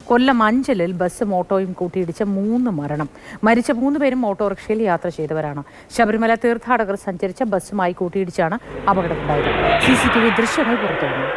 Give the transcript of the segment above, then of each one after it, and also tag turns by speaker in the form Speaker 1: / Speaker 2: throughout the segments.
Speaker 1: കൊല്ലം അഞ്ചലിൽ ബസ്സും ഓട്ടോയും കൂട്ടിയിടിച്ച 3 മരണം. മരിച്ച 3 പേരും ഓട്ടോറിക്ഷയിൽ യാത്ര ചെയ്തവരാണ്. ശബരിമല തീർത്ഥാടകർ സഞ്ചരിച്ച ബസ്സുമായി കൂട്ടിയിടിച്ചാണ് അപകടമുണ്ടായത്. CCTV ദൃശ്യങ്ങൾ പുറത്തുവന്നു.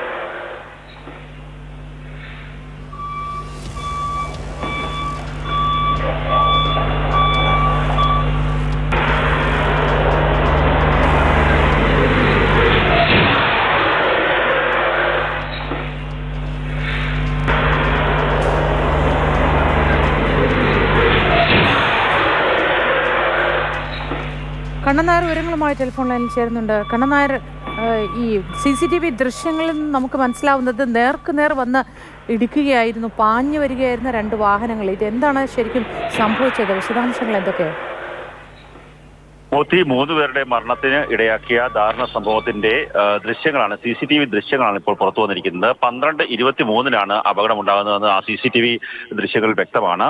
Speaker 1: കണ്ണൻ നായർ വിവരങ്ങളുമായി ടെലിഫോൺ ലൈനിൽ ചേരുന്നുണ്ട്. കണ്ണൻ നായർ, ഈ CCTV ദൃശ്യങ്ങളിൽ നിന്ന് നമുക്ക് മനസ്സിലാവുന്നത് നേർക്കുനേർ വന്ന് ഇടിക്കുകയായിരുന്നു, പാഞ്ഞു വരികയായിരുന്ന 2 വാഹനങ്ങൾ. ഇത് എന്താണ് ശരിക്കും സംഭവിച്ചത്? വിശദാംശങ്ങൾ എന്തൊക്കെയാണ്?
Speaker 2: 3 പേരുടെ മരണത്തിന് ഇടയാക്കിയ ദാരുണ സംഭവത്തിന്റെ ദൃശ്യങ്ങളാണ്, CCTV ദൃശ്യങ്ങളാണ് ഇപ്പോൾ പുറത്തു വന്നിരിക്കുന്നത്. 12:23 അപകടം ഉണ്ടാകുന്നതെന്ന് ആ CCTV ദൃശ്യങ്ങൾ വ്യക്തമാണ്.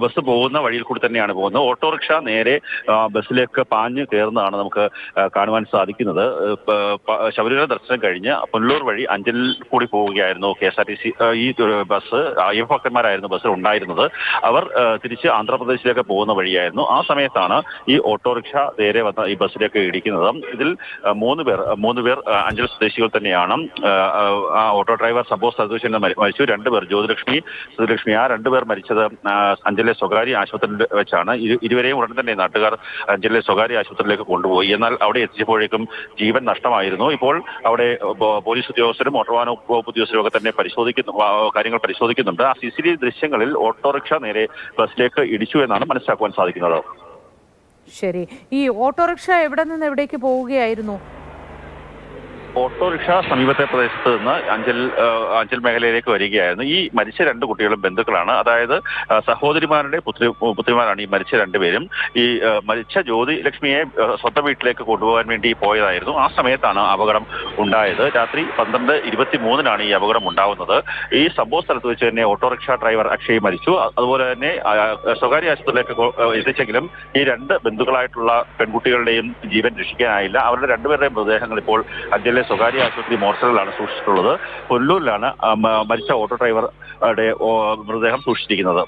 Speaker 2: ബസ് പോകുന്ന വഴിയിൽ കൂടി തന്നെയാണ് പോകുന്നത്. ഓട്ടോറിക്ഷ നേരെ ബസ്സിലേക്ക് പാഞ്ഞു കയറുന്നതാണ് നമുക്ക് കാണുവാൻ സാധിക്കുന്നത്. ശബരിമല ദർശനം കഴിഞ്ഞ് പുനലൂർ വഴി അഞ്ചലിൽ കൂടി പോവുകയായിരുന്നു KSRTC. ഈ ബസ് അയ്യപ്പഭക്തന്മാരായിരുന്നു ബസ്സിൽ ഉണ്ടായിരുന്നത്. അവർ തിരിച്ച് ആന്ധ്രാപ്രദേശിലേക്ക് പോകുന്ന വഴിയായിരുന്നു. ആ സമയത്താണ് ഈ ഓട്ടോറിക്ഷ നേരെ വന്ന ഈ ബസ്സിലേക്ക് ഇടിക്കുന്നത്. ഇതിൽ 3 പേർ അഞ്ചൽ സ്വദേശികൾ തന്നെയാണ്. ഓട്ടോ ഡ്രൈവർ സംഭവ സ്ഥലത്ത് മരിച്ചു. 2 പേർ ജ്യോതിലക്ഷ്മി, സുധലക്ഷ്മി, ആ 2 പേർ മരിച്ചത് അഞ്ചലിലെ സ്വകാര്യ ആശുപത്രിയിൽ വെച്ചാണ്. ഇരുവരെയും ഉടൻ തന്നെ നാട്ടുകാർ അഞ്ചലിലെ സ്വകാര്യ ആശുപത്രിയിലേക്ക് കൊണ്ടുപോയി. എന്നാൽ അവിടെ എത്തിച്ചപ്പോഴേക്കും ജീവൻ നഷ്ടമായിരുന്നു. ഇപ്പോൾ അവിടെ പോലീസ് ഉദ്യോഗസ്ഥരും മോട്ടോർ വകുപ്പ് ഉദ്യോഗസ്ഥരും ഒക്കെ തന്നെ കാര്യങ്ങൾ പരിശോധിക്കുന്നുണ്ട്. ആ CCTV ദൃശ്യങ്ങളിൽ ഓട്ടോറിക്ഷ നേരെ ബസ്സിലേക്ക് ഇടിച്ചു എന്നാണ് മനസ്സിലാക്കുവാൻ സാധിക്കുന്നത്.
Speaker 1: ശരി, ഈ ഓട്ടോറിക്ഷ എവിടെ നിന്ന് എവിടേക്ക് പോവുകയായിരുന്നു?
Speaker 2: ഓട്ടോറിക്ഷ സമീപത്തെ പ്രദേശത്ത് നിന്ന് അഞ്ചൽ മേഖലയിലേക്ക് വരികയായിരുന്നു. ഈ മരിച്ച 2 കുട്ടികളും ബന്ധുക്കളാണ്. അതായത് സഹോദരിമാരുടെ പുത്രിമാരാണ് ഈ മരിച്ച 2 പേരും. ഈ മരിച്ച ജ്യോതി ലക്ഷ്മിയെ സ്വന്തം വീട്ടിലേക്ക് കൊണ്ടുപോകാൻ വേണ്ടി പോയതായിരുന്നു. ആ സമയത്താണ് അപകടം ഉണ്ടായത്. രാത്രി 12:23 ഈ അപകടം ഉണ്ടാവുന്നത്. ഈ സംഭവ സ്ഥലത്ത് വെച്ച് തന്നെ ഓട്ടോറിക്ഷ ഡ്രൈവർ അക്ഷയ് മരിച്ചു. അതുപോലെ തന്നെ സ്വകാര്യ ആശുപത്രിയിലേക്ക് എത്തിച്ചെങ്കിലും ഈ 2 ബന്ധുക്കളായിട്ടുള്ള പെൺകുട്ടികളുടെയും ജീവൻ രക്ഷിക്കാനായില്ല. അവരുടെ 2 പേരുടെയും മൃതദേഹങ്ങൾ ഇപ്പോൾ അഞ്ചലിലെ സ്വകാര്യ ആശുപത്രി മോർച്ചറിലാണ് സൂക്ഷിച്ചിട്ടുള്ളത്. കൊല്ലൂരിലാണ് മരിച്ച ഓട്ടോ ഡ്രൈവറുടെ മൃതദേഹം സൂക്ഷിച്ചിരിക്കുന്നത്.